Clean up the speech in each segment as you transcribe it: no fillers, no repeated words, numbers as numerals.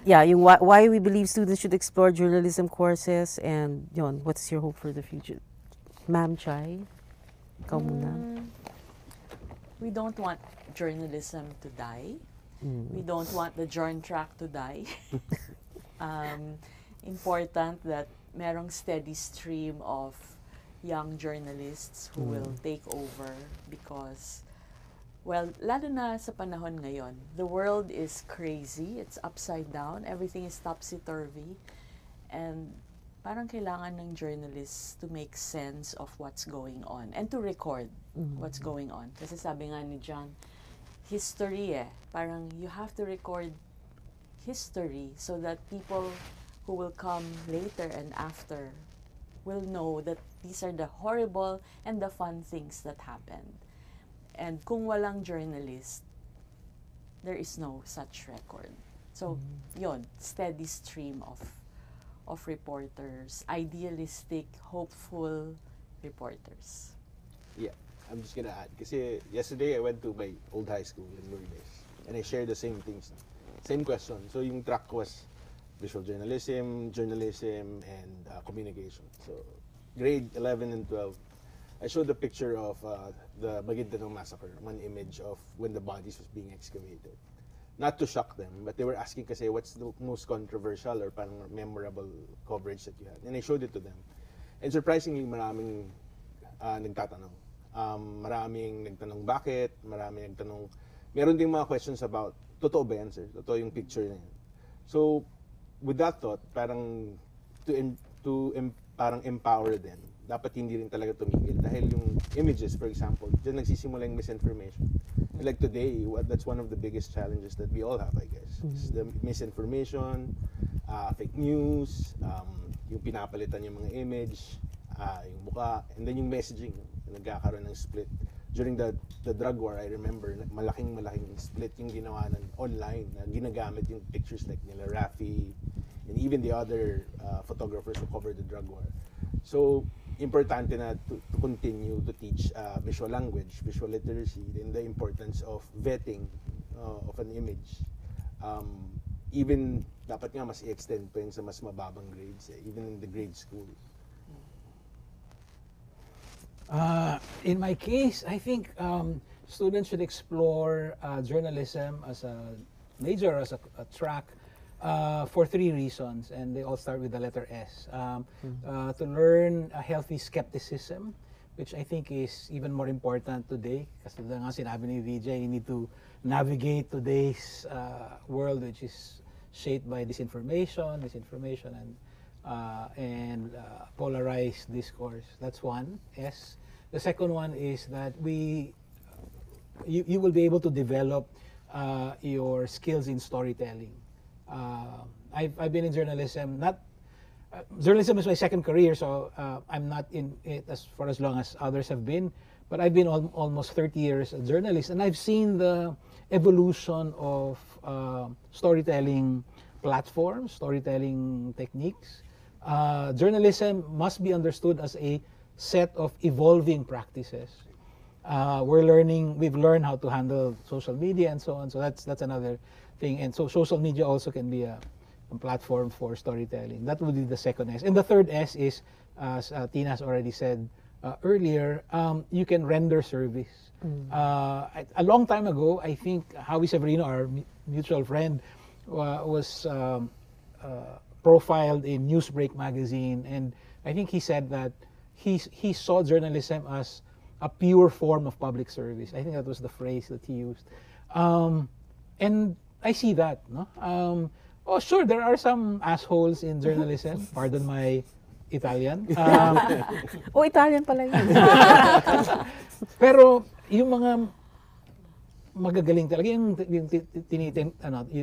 yeah, yung why we believe students should explore journalism courses and yon, what's your hope for the future? Ma'am Chai, ikaw muna. We don't want journalism to die. We don't want the journ track to die. um, Important that merong steady stream of young journalists who will take over because, well, lalo na sa panahon ngayon, the world is crazy, it's upside down, everything is topsy-turvy, and parang kailangan ng journalists to make sense of what's going on and to record what's going on. Kasi sabi nga ni John, history parang you have to record history so that people who will come later and after will know that these are the horrible and the fun things that happened. And kung walang journalist, there is no such record. So, yon, steady stream of reporters, idealistic, hopeful reporters. Yeah, I'm just gonna add. Kasi yesterday I went to my old high school in Lourdes and I shared the same things. Same question. So yung track was visual journalism, and communication. So grade 11 and 12, I showed the picture of the Maguindanao massacre, one image of when the bodies was being excavated. Not to shock them, but they were asking kasi what's the most controversial or parang memorable coverage that you had. And I showed it to them. And surprisingly, maraming nagtatanong. Maraming nagtanong bakit, maraming nagtanong, meron ding mga questions about, totoo ba yan, sir? Totoo yung picture na yan. So, with that thought, parang parang empower them, dapat hindi rin talaga tumigil dahil yung images, for example, dyan nagsisimula yung misinformation. And like today, that's one of the biggest challenges that we all have, I guess. Is the misinformation, fake news, yung pinapalitan yung mga image, yung mukha, and then yung messaging, nagkakaroon ng split. During the drug war, I remember, malaking split yung ginawa ng online na ginagamit yung pictures like nila Rafi and even the other photographers who covered the drug war. So, importante na to continue to teach visual language, visual literacy, and the importance of vetting of an image. Even, dapat nga mas i-extend pa yun sa mas mababang grades, even in the grade school. In my case, I think students should explore journalism as a major, as a track, for 3 reasons, and they all start with the letter S. To learn a healthy skepticism, which I think is even more important today. Kasi nga sinabi ni VJ, you need to navigate today's world, which is shaped by disinformation, and polarized discourse. That's one, S. The second one is that you will be able to develop your skills in storytelling. I've been in journalism. Journalism is my second career, so I'm not in it for as long as others have been. But I've been almost 30 years a journalist, and I've seen the evolution of storytelling platforms, storytelling techniques. Journalism must be understood as a set of evolving practices. We've learned how to handle social media and so on. So that's another thing. And so social media also can be a platform for storytelling. That would be the second S. And the third S is, as Tina has already said earlier, you can render service. A long time ago, I think Howie Severino, our mutual friend, was profiled in Newsbreak magazine, and I think he said that he saw journalism as a pure form of public service. I think that was the phrase that he used. And I see that. No? Sure, there are some assholes in journalism. Pardon my Italian. Italian pala yun. Pero yung mga magagaling talaga, yung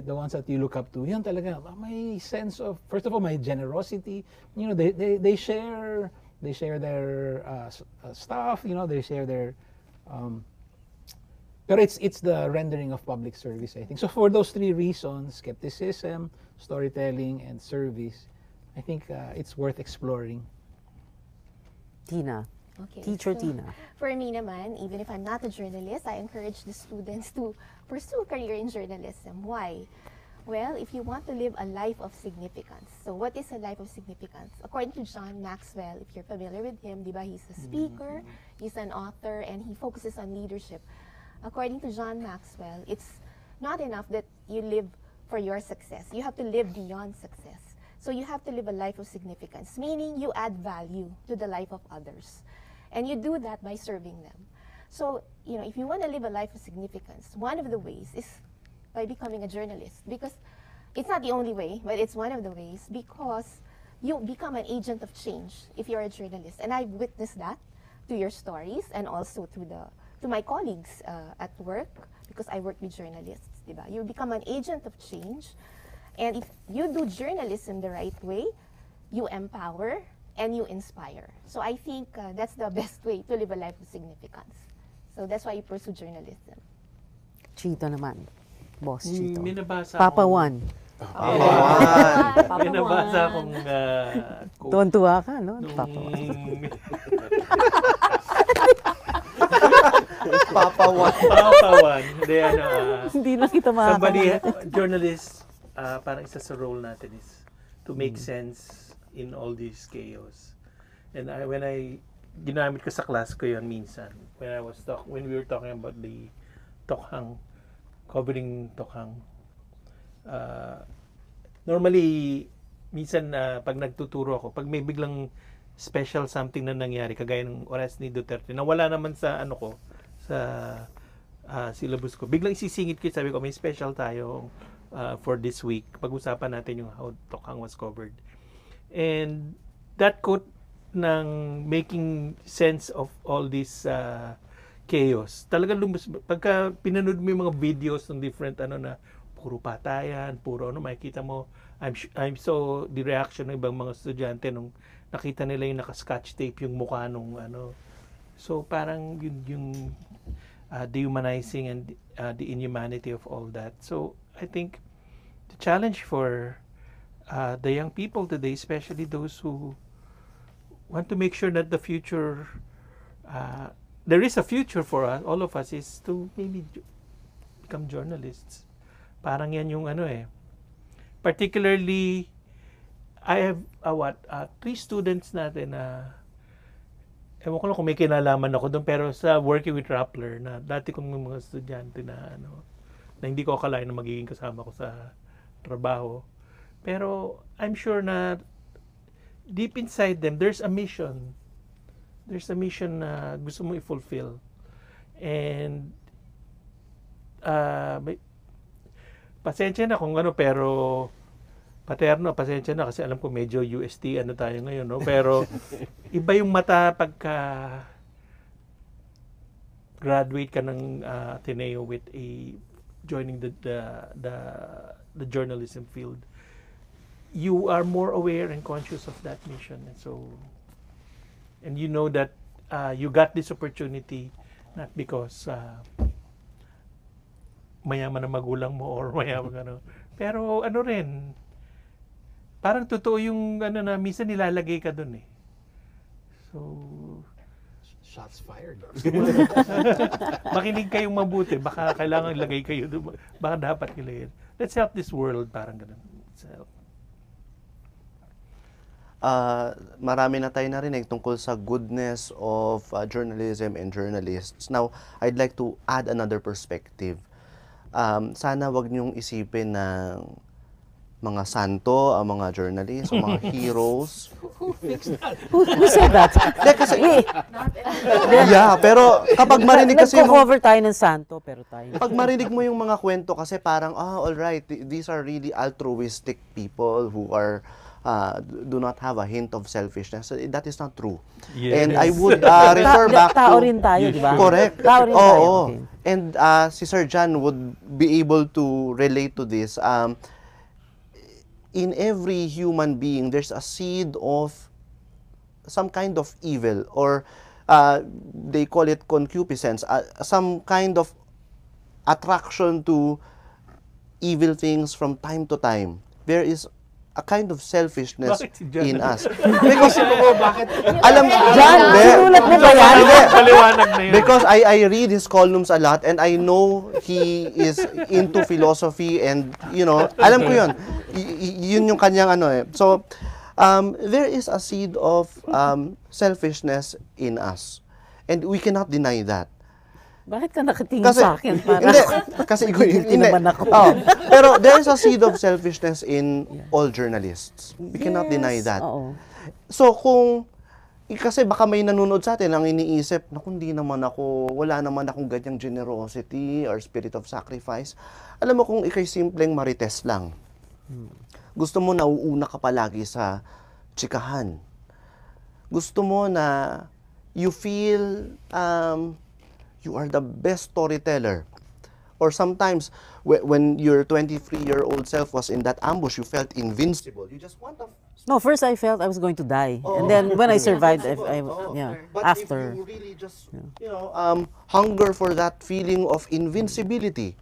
the ones that you look up to, yan talaga, may sense of, first of all, my generosity. You know, they share their stuff, you know, they share their pero it's the rendering of public service, I think. So for those 3 reasons, skepticism, storytelling, and service, I think it's worth exploring. Tina. Okay, Teacher so Tina. For me naman, even if I'm not a journalist, I encourage the students to pursue a career in journalism. Why? Well, if you want to live a life of significance, so what is a life of significance? According to John Maxwell, if you're familiar with him, diba, he's a speaker, he's an author, and he focuses on leadership. According to John Maxwell, it's not enough that you live for your success. You have to live beyond success. So you have to live a life of significance, meaning you add value to the life of others. And you do that by serving them. So, you know, if you want to live a life of significance, one of the ways is by becoming a journalist. Because it's not the only way, but it's one of the ways, because you become an agent of change if you're a journalist. And I've witnessed that to your stories and also to my colleagues at work, because I work with journalists. Diba? You become an agent of change. And if you do journalism the right way, you empower and you inspire. So I think that's the best way to live a life of significance. So that's why you pursue journalism. Chito naman. Boss Chito. May nabasa Papa akong- Juan. May nabasa akong quote Tuwan-tuwa ka, no? nung- Papa Juan. Papawan. Papawan. Hindi, Hindi na kita somebody, makakalimutan. journalist, parang isa sa role natin is to make sense in all this chaos. And ginamit ko sa class ko yun minsan, when we were talking about the Tokhang, covering Tokhang. Normally, minsan pag nagtuturo ako, pag may biglang special something na nangyari, kagaya ng oras ni Duterte, na wala naman sa sa syllabus ko, biglang isisingit ko, sabi ko, may special tayo for this week. Pag-usapan natin yung how Tokhang was covered. And that quote ng making sense of all this chaos, talagang pagka pinanood mo yung mga videos ng different na puro patayan, puro makikita mo, I'm so the reaction ng ibang mga estudyante nung nakita nila yung naka-scotch tape yung mukha nung so parang yung dehumanizing and the inhumanity of all that. So I think the challenge for the young people today, especially those who want to make sure that the future, there is a future for us, all of us, is to maybe become journalists. Parang yan yung particularly, I have 3 students natin na ewan ko lang kung may kinalaman ako doon, pero sa working with Rappler, na dati kong mga estudyante na na hindi ko akalain na magiging kasama ko sa trabaho. Pero I'm sure na deep inside them, there's a mission. There's a mission na gusto mo i-fulfill. And pasensya na kung pero paterno, pasensya na kasi alam ko medyo UST tayo ngayon, no? Pero iba yung mata pagka graduate ka ng Ateneo with joining the journalism field. You are more aware and conscious of that mission, and you know that you got this opportunity not because mayaman na magulang mo or mayaman pero rin, parang totoo yung na minsan nilalagay ka dun so Shots fired. makinig kayong mabuti, baka kailangan ilagay kayo dun, baka dapat ilagay. Let's help this world, parang ganun. Marami na tayo narinig tungkol sa goodness of journalism and journalists. Now, I'd like to add another perspective. Sana wag niyong isipin ng mga santo, ang mga journalists, ang mga heroes. Who said that? Kasi, yeah, pero kapag marinig kasi Nagko-cover tayo ng santo, pero tayo. pag marinig mo yung mga kwento kasi parang, all right, these are really altruistic people who are do not have a hint of selfishness. That is not true. Yes. And I would refer back Tao to... rin tayo, di ba? Correct. Tao rin tayo. Oo. Okay. And si Sir John would be able to relate to this. In every human being, there's a seed of some kind of evil, or they call it concupiscence, some kind of attraction to evil things from time to time. There is a kind of selfishness Bakit si John? in us. Because, Bakit? alam, John, hindi. sinulat mo ba yan? Hindi. Paliwanag na yun. Because I read his columns a lot and I know he is into philosophy and, alam ko yun. Yun yung kanyang ano eh. So, there is a seed of selfishness in us. And we cannot deny that. Bakit ka nakatingin sa akin? Para Hindi, kasi Guilty hindi. naman ako. Oh, pero there is a seed of selfishness in all journalists. We cannot deny that. Oo. So kasi baka may nanonood sa atin ang iniisip, naku, hindi naman ako, wala naman akong ganyang generosity or spirit of sacrifice. Alam mo kung ikay simpleng marites lang. Gusto mo nauuna ka palagi sa chikahan. Gusto mo na you feel you are the best storyteller. Or sometimes, when your 23-year-old self was in that ambush, you felt invincible. You just want to... No, first I felt I was going to die. Oo. And then when I survived, Oo. yeah, But after. if you really just, hunger for that feeling of invincibility,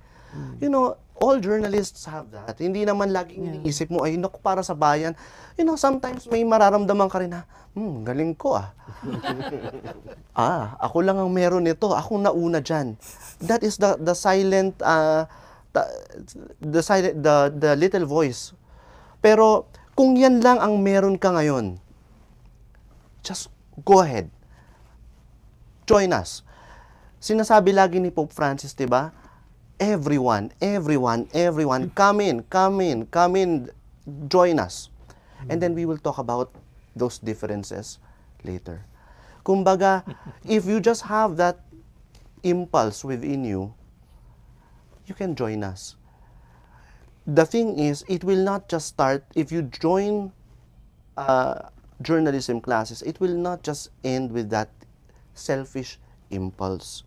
all journalists have that. Hindi naman laging iniisip mo, ay, naku, para sa bayan. Sometimes may mararamdaman ka rin na, galing ko ah. Ako lang ang meron nito. Ako nauna dyan. That is the silent, the little voice. Pero, kung yan lang ang meron ka ngayon, just go ahead. Join us. Sinasabi lagi ni Pope Francis, diba? Everyone, come in, join us. And then we will talk about those differences later. Kumbaga, if you just have that impulse within you, you can join us. The thing is, it will not just start, if you join journalism classes, it will not just end with that selfish impulse.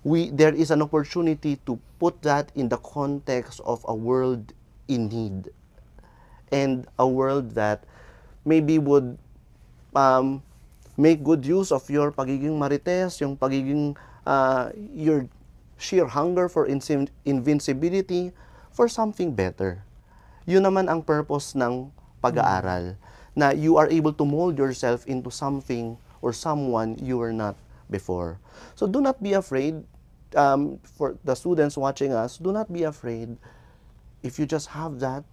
There is an opportunity to put that in the context of a world in need and a world that maybe would make good use of your pagiging marites, yung pagiging your sheer hunger for invincibility for something better. Yun naman ang purpose ng pag-aaral, na you are able to mold yourself into something or someone you were not before. So do not be afraid. For the students watching us, do not be afraid. If you just have that,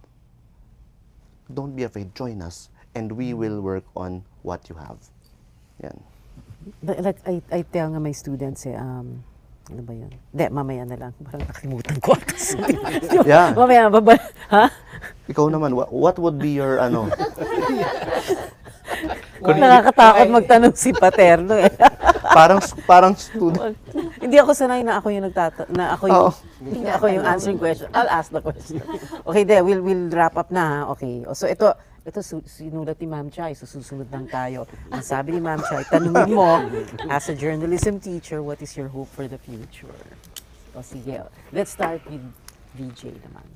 don't be afraid. Join us, and we will work on what you have. Yan. Like I tell nga my students ano ba yun? Hindi, mamaya na lang. Parang nakalimutan ko. Yeah. Mamaya, ha? Ikaw naman, what would be your ano? Nakakatakot magtanong si Paterno eh. parang student. Hindi ako sanay na ako yung ako yung answering question. I'll ask the question. Okay, we'll wrap up na ha. Okay. So ito sinulat ni Ma'am Chai, susunod lang tayo. Ang sabi ni Ma'am Chai, tanungin mo, as a journalism teacher, what is your hope for the future? O sige, let's start with VJ naman.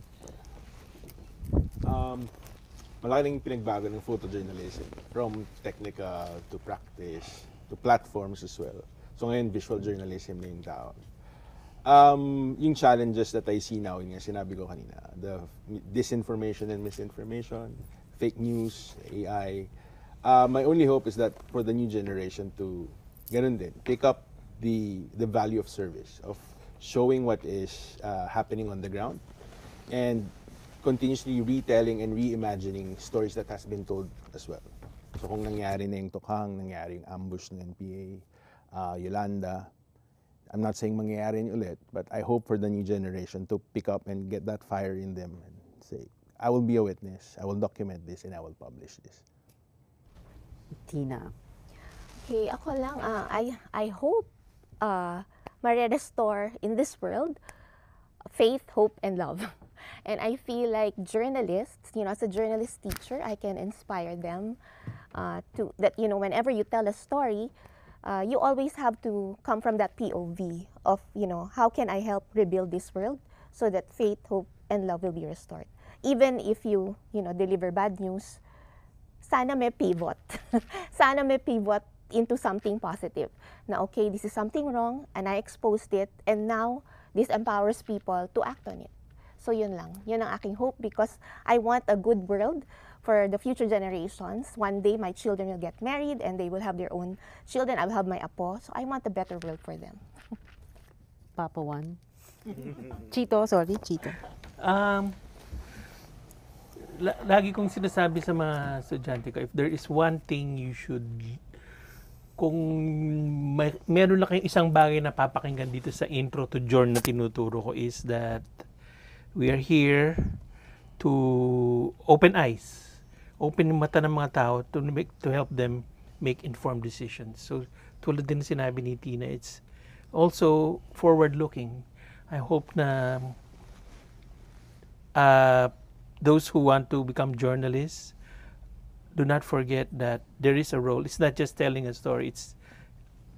Malaking pinagbago ng photojournalism from technical to practice to platforms as well. So ngayon, visual journalism na yung tao. Yung challenges that I see now, yung sinabi ko kanina, the disinformation and misinformation, fake news, AI. My only hope is that for the new generation to, ganun din, pick up the value of service, of showing what is happening on the ground, and continuously retelling and reimagining stories that has been told as well. So kung nangyari na yung tukhang, nangyari yung ambush ng NPA, Yolanda, I'm not saying mangyayari yun ulit, but I hope for the new generation to pick up and get that fire in them and say, I will be a witness, I will document this, and I will publish this. Tina. Okay, ako lang, I hope ma-restore in this world faith, hope, and love. And I feel like journalists, as a journalist teacher, I can inspire them that, whenever you tell a story, you always have to come from that POV of, how can I help rebuild this world so that faith, hope, and love will be restored. Even if you, deliver bad news, sana may pivot. Sana may pivot into something positive. Na, okay, this is something wrong, and I exposed it, and now this empowers people to act on it. So yun lang. Yun ang aking hope because I want a good world for the future generations. One day, my children will get married and they will have their own children. I will have my apo. So I want a better world for them. Papa Juan. Chito, sorry, Chito. Lagi kong sinasabi sa mga estudyante ko, if there is one thing you should, kung meron na kayong isang bagay na papakinggan dito sa intro to Jorn na tinuturo ko is that we are here to open eyes, open yung mata ng mga tao to help them make informed decisions. So, tulad din sinabi ni Tina, it's also forward-looking. I hope na those who want to become journalists, do not forget that there is a role. It's not just telling a story.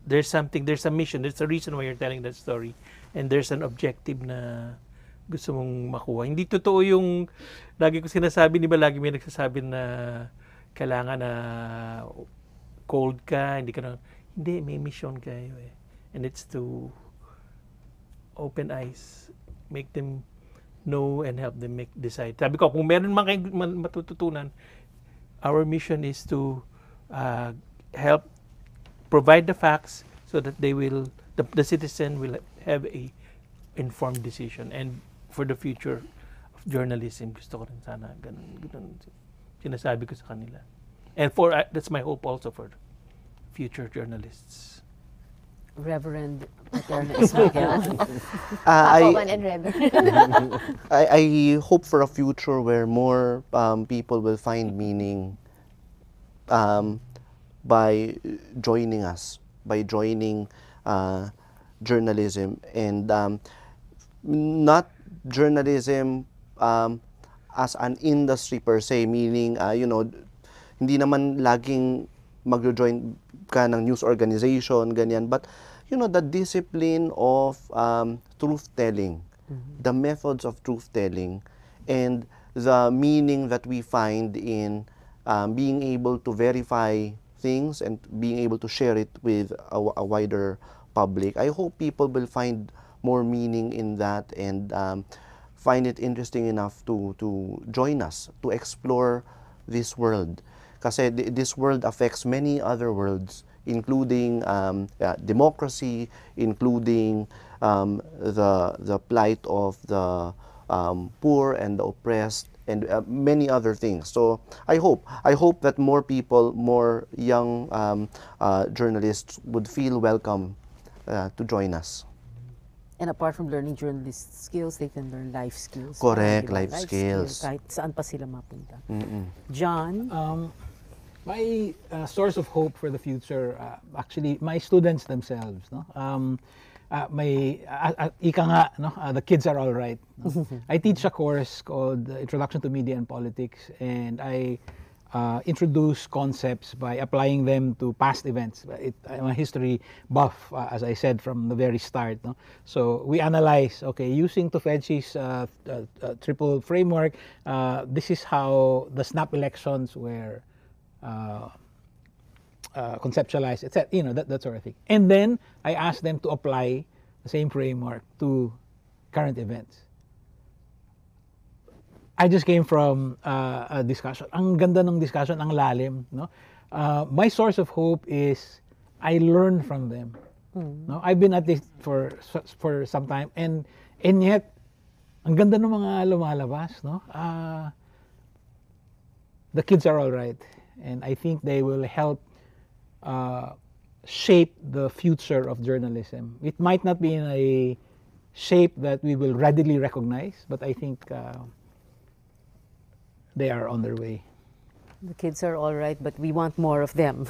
There's a mission, there's a reason why you're telling that story. And there's an objective na gusto mong makuha. Hindi totoo yung, lagi ko sinasabi, di ba lagi may nagsasabi na kailangan na cold ka, hindi, may mission kayo eh. And it's to open eyes, make them know and help them decide. Sabi ko, kung meron man kayong matututunan, our mission is to help provide the facts so that the citizen will have a informed decision. And for the future of journalism, gusto ko rin sana ganun sinasabi ko sa kanila. And that's my hope also for future journalists. Reverend Paterno Ismael. Papa Juan and Reverend. I hope for a future where more people will find meaning by joining us, by joining journalism, and not journalism as an industry per se, meaning, hindi naman laging mag-join ka ng news organization, ganyan, but the discipline of truth-telling, the methods of truth-telling, and the meaning that we find in being able to verify things and being able to share it with a wider public. I hope people will find more meaning in that and find it interesting enough to join us, to explore this world. Kasi this world affects many other worlds, including democracy, including the plight of the poor and the oppressed, and many other things. So I hope that more people, more young journalists would feel welcome to join us. And apart from learning journalist skills, they can learn life skills. Correct, Diba? life skills. Kahit saan pa sila mapunta. John? My source of hope for the future, actually, my students themselves. No? Ika nga, no? The kids are all right. No? I teach a course called Introduction to Media and Politics, and I introduce concepts by applying them to past events. I'm a history buff, as I said from the very start. No? So we analyze, using Tufekci's triple framework, this is how the snap elections were conceptualized, etc. That sort of thing. And then I ask them to apply the same framework to current events. I just came from a discussion. Ang ganda ng discussion, ang lalim. No? My source of hope is I learn from them. No? I've been at this for some time, and yet ang ganda ng mga lumalabas. No? The kids are all right, and I think they will help shape the future of journalism. It might not be in a shape that we will readily recognize, but I think they are on their way. The kids are all right, but we want more of them.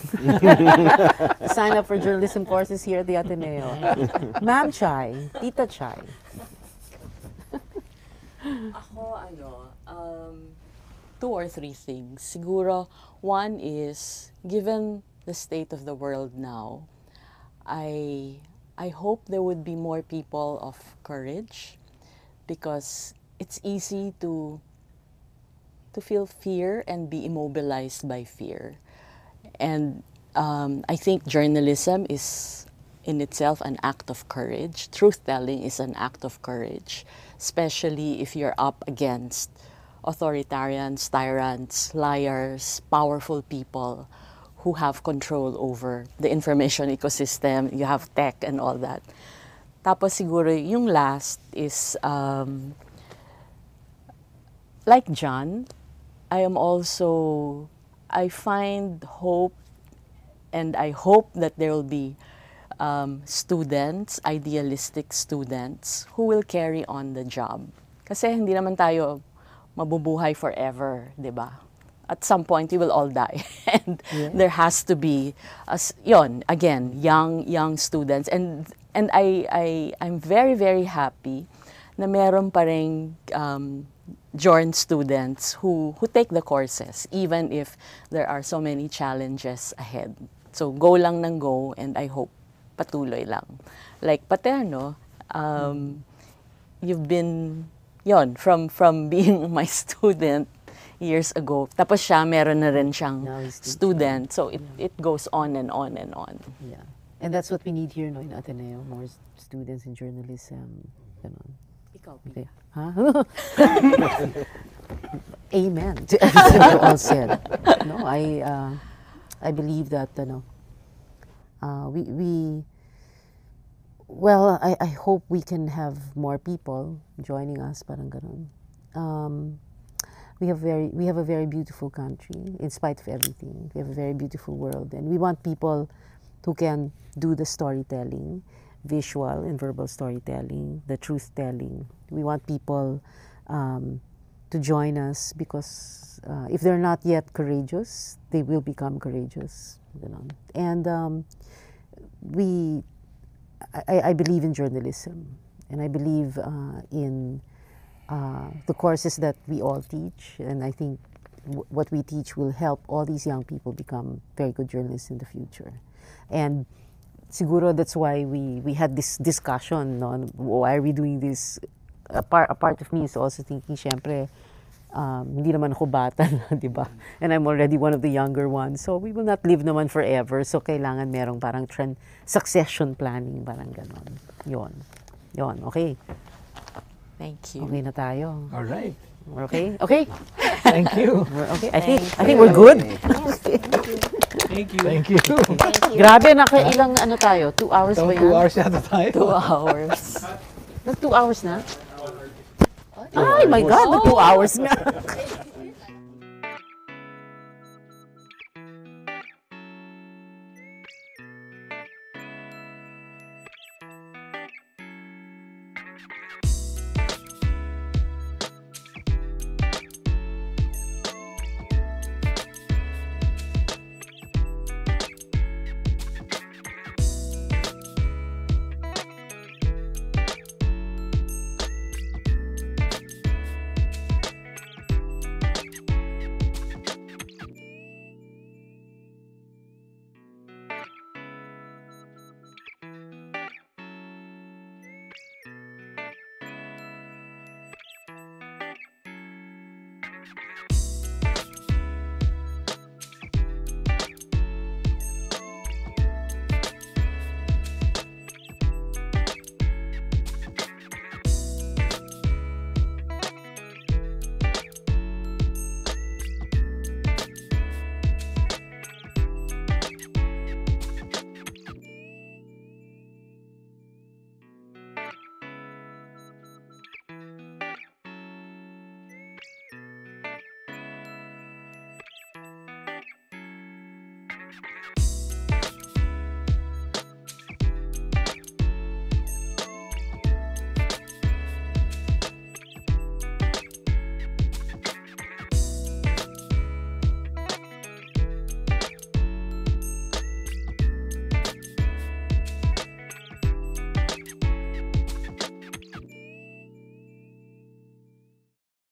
Sign up for journalism courses here at the Ateneo. Ma'am Chai, Tita Chai. Ako, two or three things. Siguro, one is, given the state of the world now, I hope there would be more people of courage, because it's easy to feel fear and be immobilized by fear. And I think journalism is in itself an act of courage. Truth-telling is an act of courage, especially if you're up against authoritarians, tyrants, liars, powerful people who have control over the information ecosystem. You have tech and all that. Tapos siguro yung last is, like John, I find hope, and I hope that there will be students, idealistic students, who will carry on the job. Kasi hindi naman tayo mabubuhay forever, di ba? At some point, we will all die. And there has to be, again, young students. And I'm very, very happy na meron pa ring Jorn students who take the courses, even if there are so many challenges ahead. So go lang ng go, and I hope patuloy lang. Like Paterno, you've been, from being my student years ago. Tapos siya, meron na rin siyang Now he's teaching. student. So it goes on and on and on. Yeah. And that's what we need here, no, in Ateneo, more students in journalism. Ganon. Ikaw, Okay. Huh? Amen to everything you all said. No, I believe that I hope we can have more people joining us, parang ganon. We have a very beautiful country in spite of everything. We have a very beautiful world, and we want people who can do the storytelling, visual and verbal storytelling, the truth telling. We want people to join us because if they're not yet courageous, they will become courageous. And I believe in journalism, and I believe in the courses that we all teach, and I think what we teach will help all these young people become very good journalists in the future. And siguro that's why we had this discussion, no? Why are we doing this? A part of me is also thinking, syempre, hindi naman ako bata na, di ba? And I'm already one of the younger ones. So we will not live naman forever. So kailangan merong parang succession planning, parang ganon. Yon. Okay. Thank you. Okay na tayo. All right. Okay? Okay? Thank you. Okay. I think we're good. Thank you. Thank you. Grabe, ilang ano tayo? 2 hours So, ba 2 yan? hours yata tayo. 2 hours. Nag 2 hours na? Ay, my God, nag 2 hours na.